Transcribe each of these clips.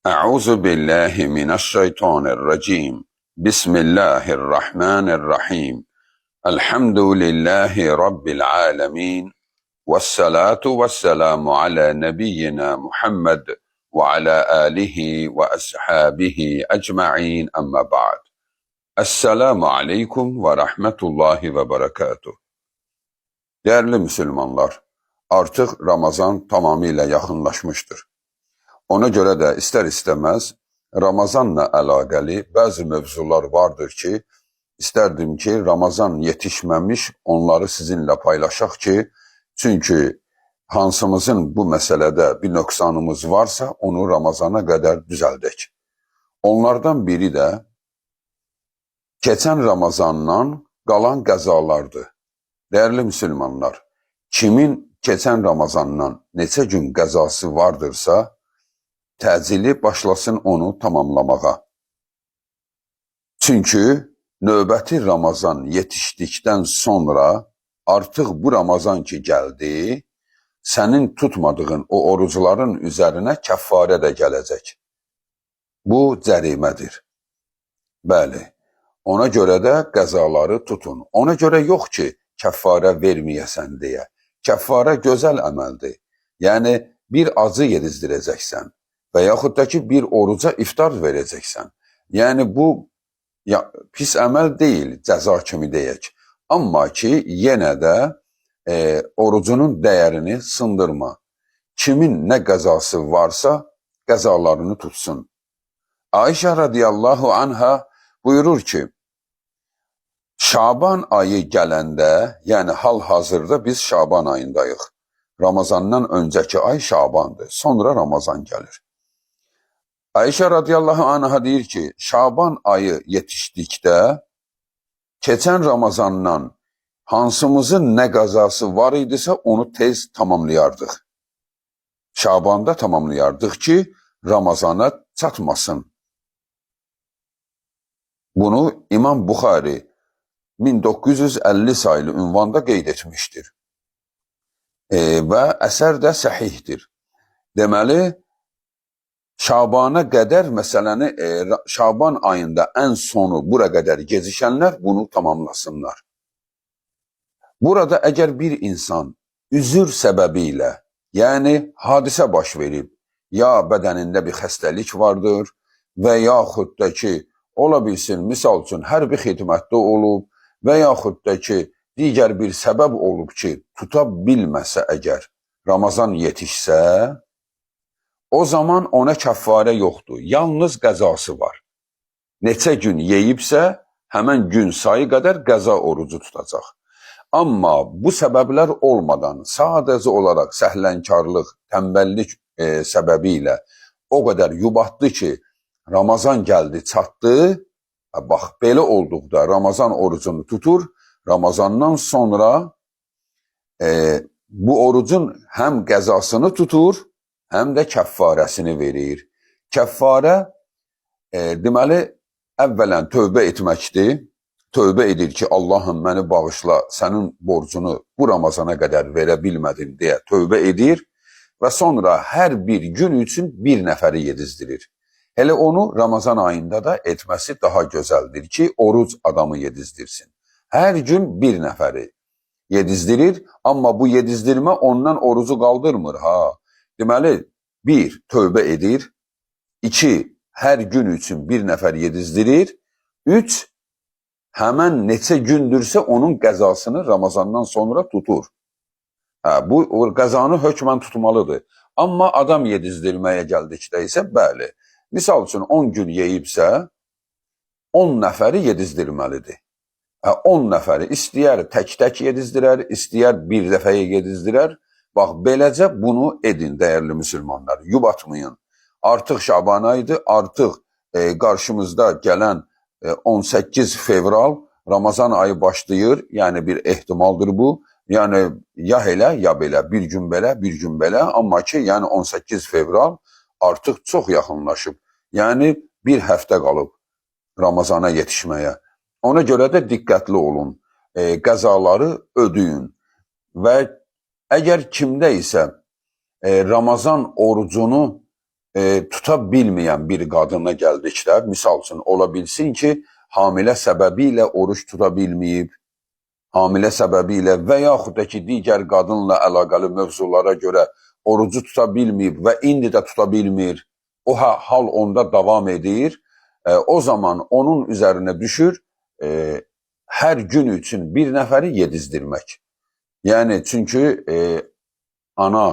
Euzu billahi mineşşeytanirracim. Bismillahirrahmanirrahim. Elhamdülillahi Rabbil alemin. Vessalatu vesselamu ala nebiyyina Muhammed ve ala alihi ve ashabihi ecma'in amma ba'd. Esselamu aleyküm ve rahmetullahi ve berekatuh. Değerli Müslümanlar, artık Ramazan tamamıyla yakınlaşmıştır. Ona görə də istər-istəməz Ramazanla əlaqəli bəzi mövzular vardır ki, istərdim ki, Ramazan yetişməmiş onları sizinlə paylaşaq ki, çünki hansımızın bu məsələdə bir nöqsanımız varsa, onu Ramazana qədər düzəldək. Onlardan biri də keçən Ramazandan qalan qəzalardır. Dəyərli Müslümanlar, kimin keçən Ramazandan neçə gün qəzası vardırsa, təcili başlasın onu tamamlamağa. Çünki növbəti Ramazan yetişdikdən sonra artıq bu Ramazan ki gəldi, sənin tutmadığın o orucların üzərinə kəffarə də gələcək. Bu cərimədir. Bəli, ona görə də qəzaları tutun. Ona görə yox ki, kəffarə verməyəsən deyə. Kəffarə gözəl əməldir. Yəni, bir acı yedizdirəcəksən və yaxud da ki, bir oruca iftar verəcəksən. Yəni, bu pis əməl deyil, cəza kimi deyək. Amma ki, yenə də orucunun dəyərini sındırma. Kimin nə qəzası varsa, qəzalarını tutsun. Ayşə radiyallahu anha buyurur ki, Şaban ayı gələndə, yəni hal-hazırda biz Şaban ayındayıq. Ramazandan öncəki ay Şabandır, sonra Ramazan gəlir. Ayşə radiyallahu anha deyir ki, Şaban ayı yetişdikdə, keçən Ramazandan hansımızın nə qəzası var idisə, onu tez tamamlayardıq. Şabanda tamamlayardıq ki, Ramazana çatmasın. Bunu İmam Buxari 1950 sayılı ünvanda qeyd etmişdir. Və əsər də səhihdir. Deməli, Şabana qədər məsələni, Şaban ayında ən sonu bura qədər gecişənlər bunu tamamlasınlar. Burada əgər bir insan üzür səbəbi ilə, yəni hadisə baş verib, ya bədənində bir xəstəlik vardır və yaxud da ki, ola bilsin, misal üçün hərbi xidmətdə olub və yaxud da ki, digər bir səbəb olub ki, tuta bilməsə əgər Ramazan yetişsə, o zaman ona kəffarə yoxdur, yalnız qəzası var. Neçə gün yeyibsə, həmən gün sayı qədər qəza orucu tutacaq. Amma bu səbəblər olmadan, sadəcə olaraq səhlənkarlıq, tənbəllik səbəbi ilə o qədər yubatdı ki, Ramazan gəldi, çatdı, bax, belə olduqda Ramazan orucunu tutur, Ramazandan sonra bu orucun həm qəzasını tutur, həm də kəffarəsini verir. Kəffarə, deməli, əvvələn tövbə etməkdir. Tövbə edir ki, Allahım məni bağışla, sənin borcunu bu Ramazana qədər verə bilmədim deyə tövbə edir və sonra hər bir gün üçün bir nəfəri yedizdirir. Elə onu Ramazan ayında da etməsi daha gözəldir ki, oruc adamı yedizdirsin. Hər gün bir nəfəri yedizdirir, amma bu yedizdirmə ondan orucu qaldırmır. Deməli, 1. Tövbə edir, 2. Hər gün üçün bir nəfər yedizdirir, 3. Həmən neçə gündürsə onun qəzasını Ramazandan sonra tutur. Bu qəzanı hökmən tutmalıdır. Amma adam yedizdirməyə gəldikdə isə bəli. Misal üçün 10 gün yeyibsə, 10 nəfəri yedizdirməlidir. 10 nəfəri istəyər tək-tək yedizdirər, istəyər bir dəfəyə yedizdirər. Bax, beləcə bunu edin, dəyərli müsəlmanlar, yubatmayın. Artıq Şaban ayıdır, artıq qarşımızda gələn 18 fevral Ramazan ayı başlayır, yəni bir ehtimaldır bu. Yəni, ya elə, ya belə, bir gün belə, bir gün belə, amma ki, yəni 18 fevral artıq çox yaxınlaşıb. Yəni, bir həftə qalıb Ramazana yetişməyə. Ona görə də diqqətli olun, qəzaları ödəyin və əgər kimdə isə Ramazan orucunu tuta bilməyən bir qadına gəldikdə, misal üçün ola bilsin ki, hamilə səbəbilə oruç tuta bilməyib, hamilə səbəbilə və yaxud da ki, digər qadınla əlaqəli mövzulara görə orucu tuta bilməyib və indi də tuta bilmir, o hal onda davam edir, o zaman onun üzərinə düşür hər gün üçün bir nəfəri yedizdirmək. Yəni, çünki ana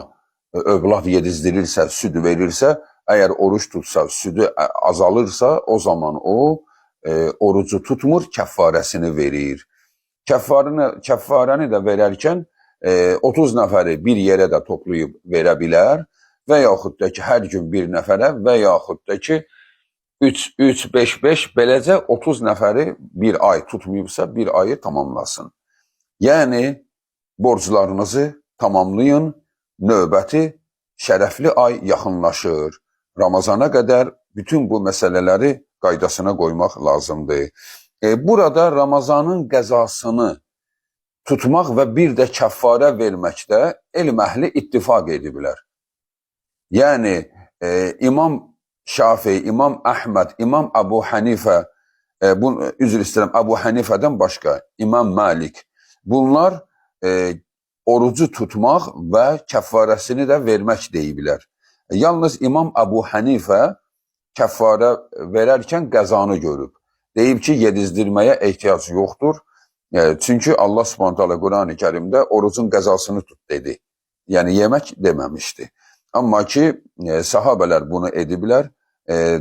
övlad yedizdirirsə, süd verirsə, əgər oruç tutsa, südü azalırsa, o zaman o orucu tutmur, kəffarəsini verir. Kəffarəni də verərkən 30 nəfəri bir yerə də toplayıb verə bilər və yaxud da ki, hər gün bir nəfərə və yaxud da ki, 3-5-5 beləcə 30 nəfəri bir ay tutmayıbsa, bir ayı tamamlasın. Yəni, borclarınızı tamamlayın, növbəti şərəfli ay yaxınlaşır. Ramazana qədər bütün bu məsələləri qaydasına qoymaq lazımdır. Burada Ramazanın qəzasını tutmaq və bir də kəffarə verməkdə elm əhli ittifaq ediblər. Yəni, İmam Şafii, İmam Əhməd, İmam Əbu Hənifə, üzr istəyirəm, Əbu Hənifədən başqa, İmam Malik, bunlar orucu tutmaq və kəffarəsini də vermək deyiblər. Yalnız İmam Əbu Hənifə kəffarə verərkən qəzanı görüb. Deyib ki, yedizdirməyə ehtiyac yoxdur. Çünki Allah Subhanahu Qur'an-ı Kərimdə orucun qəzasını tut dedi. Yəni, yemək deməmişdi. Amma ki, sahabələr bunu ediblər.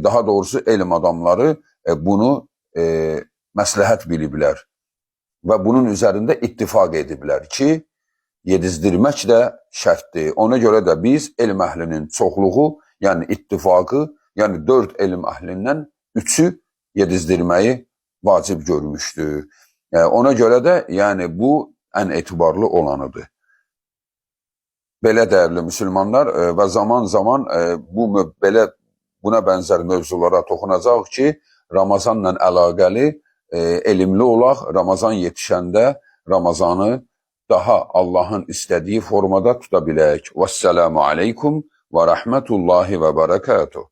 Daha doğrusu elm adamları bunu məsləhət biliblər. Və bunun üzərində ittifaq ediblər ki, yedizdirmək də şərtdir. Ona görə də biz elm əhlinin çoxluğu, yəni ittifaqı, yəni 4 elm əhlindən 3-ü yedizdirməyi vacib görmüşdür. Ona görə də yəni bu ən etibarlı olanıdır. Belə dəyərli müsəlmanlar və zaman-zaman buna bənzər mövzulara toxunacaq ki, Ramazanla əlaqəli elmli olaq, Ramazan yetişəndə Ramazanı daha Allahın istədiyi formada tuta bilək. Vəssalamu aleykum və rəhmətullahi və bərəkatuhu.